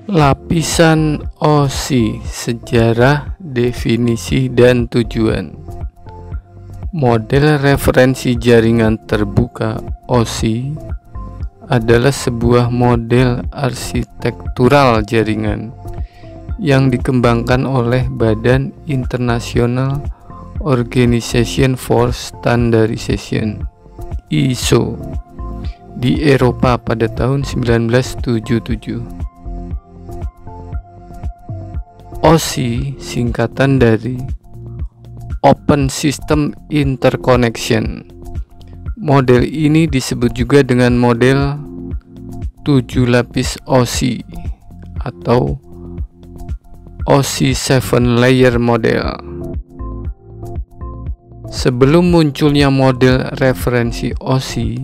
Lapisan OSI, sejarah, definisi, dan tujuan. Model referensi jaringan terbuka OSI adalah sebuah model arsitektural jaringan yang dikembangkan oleh Badan International Organization for Standardization (ISO) di Eropa pada tahun 1977. OSI singkatan dari Open System Interconnection. Model ini disebut juga dengan model 7 lapis OSI atau OSI 7 layer model. Sebelum munculnya model referensi OSI,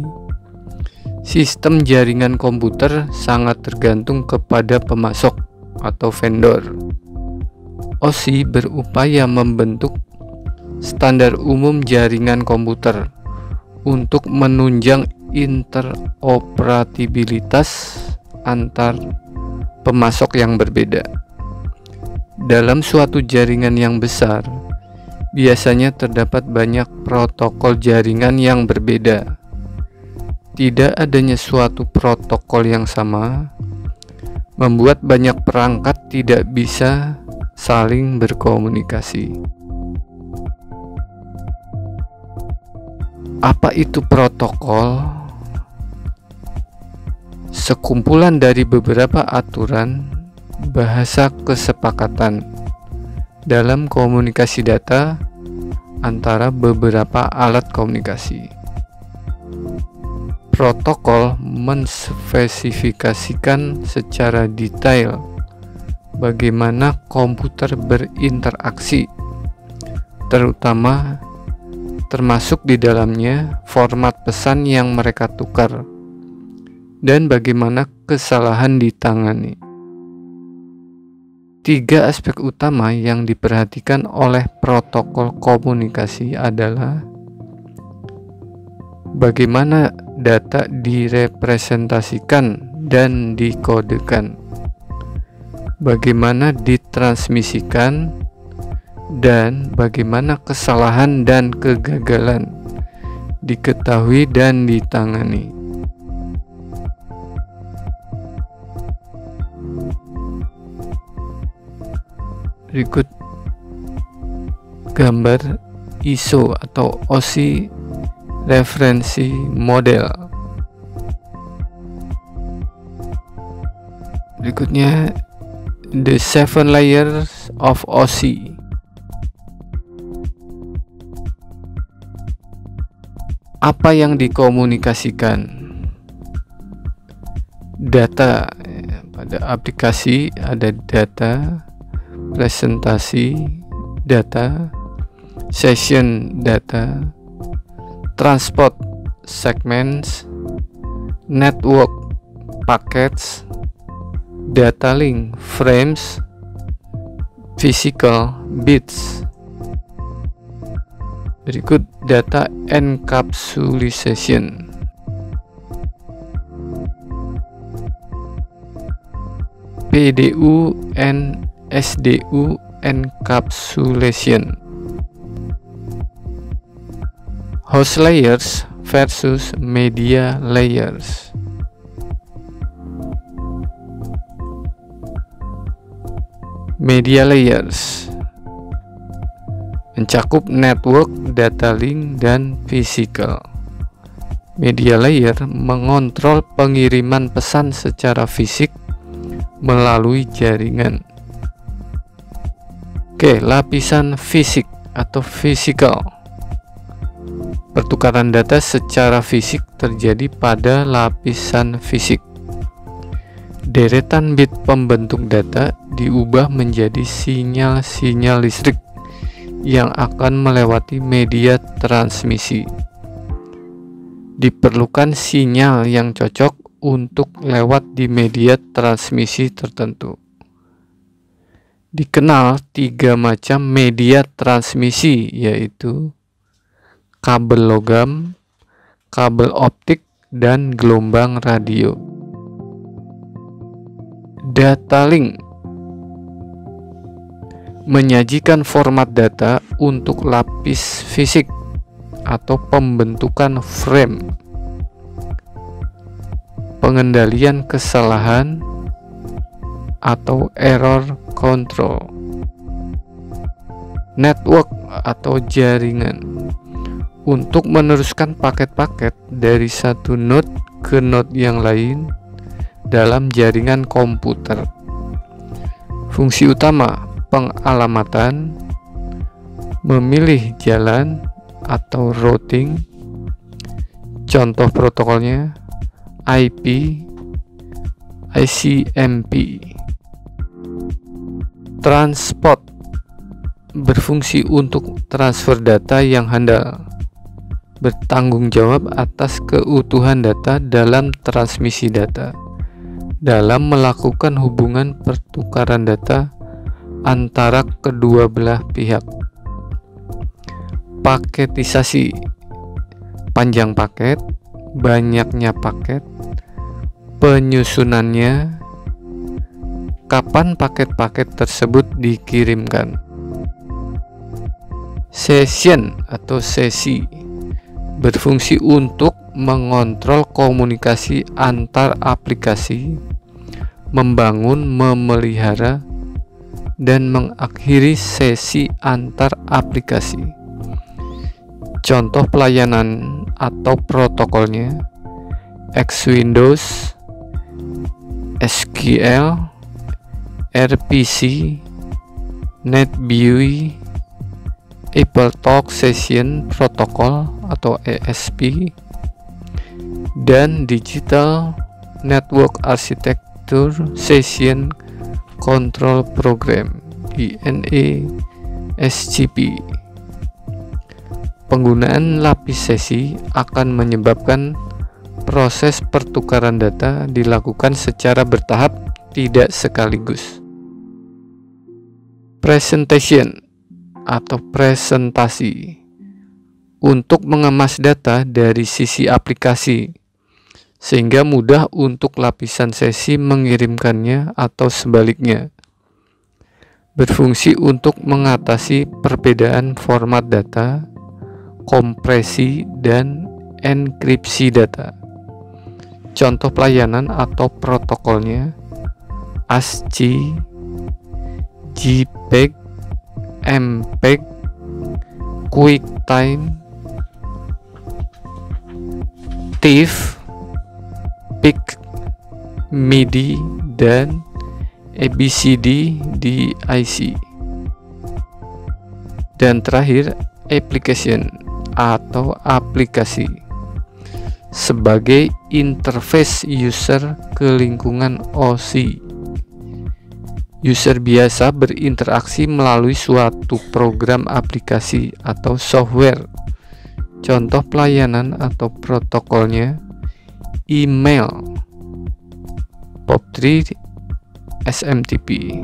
sistem jaringan komputer sangat tergantung kepada pemasok atau vendor. OSI berupaya membentuk standar umum jaringan komputer untuk menunjang interoperabilitas antar pemasok yang berbeda. Dalam suatu jaringan yang besar, biasanya terdapat banyak protokol jaringan yang berbeda. Tidak adanya suatu protokol yang sama membuat banyak perangkat tidak bisa saling berkomunikasi. Apa itu protokol? Sekumpulan dari beberapa aturan bahasa kesepakatan dalam komunikasi data antara beberapa alat komunikasi. Protokol menspesifikasikan secara detail bagaimana komputer berinteraksi, termasuk di dalamnya format pesan yang mereka tukar dan bagaimana kesalahan ditangani. 3 aspek utama yang diperhatikan oleh protokol komunikasi adalah bagaimana data direpresentasikan dan dikodekan, bagaimana ditransmisikan, dan bagaimana kesalahan dan kegagalan diketahui dan ditangani. Berikut gambar ISO atau OSI referensi model. Berikutnya the 7 layers of OSI. Apa yang dikomunikasikan? Data. Pada aplikasi ada data, presentasi data, session data, transport segments, network packets, data link frames, physical bits. Berikut data encapsulation. PDU and SDU encapsulation. Host layers versus media layers. Media layers mencakup network, data link, dan physical. Media layer mengontrol pengiriman pesan secara fisik melalui jaringan. Oke, lapisan fisik atau physical. Pertukaran data secara fisik terjadi pada lapisan fisik. Deretan bit pembentuk data diubah menjadi sinyal-sinyal listrik yang akan melewati media transmisi. Diperlukan sinyal yang cocok untuk lewat di media transmisi tertentu. Dikenal 3 macam media transmisi, yaitu kabel logam, kabel optik, dan gelombang radio. Data link menyajikan format data untuk lapis fisik atau pembentukan frame, pengendalian kesalahan atau error control. Network atau jaringan untuk meneruskan paket-paket dari satu node ke node yang lain dalam jaringan komputer. Fungsi utama pengalamatan, memilih jalan atau routing. Contoh protokolnya IP, ICMP. Transport berfungsi untuk transfer data yang handal, bertanggung jawab atas keutuhan data dalam transmisi data, dalam melakukan hubungan pertukaran data antara kedua belah pihak. Paketisasi, panjang paket, banyaknya paket, penyusunannya, kapan paket-paket tersebut dikirimkan. Session atau sesi berfungsi untuk mengontrol komunikasi antar aplikasi, membangun, memelihara, dan mengakhiri sesi antar aplikasi. Contoh pelayanan atau protokolnya X-Windows, SQL, RPC, NetBEUI, AppleTalk Session Protocol atau ASP, dan Digital Network Architecture Session Control Program (DNASCP). Penggunaan lapis sesi akan menyebabkan proses pertukaran data dilakukan secara bertahap, tidak sekaligus. Presentation atau presentasi untuk mengemas data dari sisi aplikasi sehingga mudah untuk lapisan sesi mengirimkannya atau sebaliknya. Berfungsi untuk mengatasi perbedaan format data, kompresi, dan enkripsi data. Contoh pelayanan atau protokolnya ASCII, JPEG, MPEG, QuickTime, TIFF, PIC, MIDI, dan ABCD DIC. Dan terakhir, application atau aplikasi sebagai interface user ke lingkungan OC. User biasa berinteraksi melalui suatu program aplikasi atau software. Contoh pelayanan atau protokolnya email, POP3, SMTP,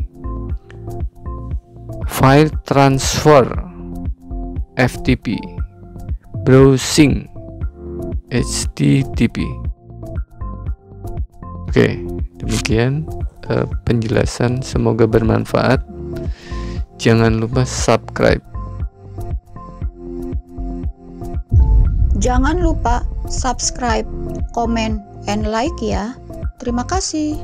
file transfer, FTP, browsing, HTTP. Oke, demikian penjelasan, semoga bermanfaat. Jangan lupa subscribe. Jangan lupa subscribe, comment, and like ya. Terima kasih.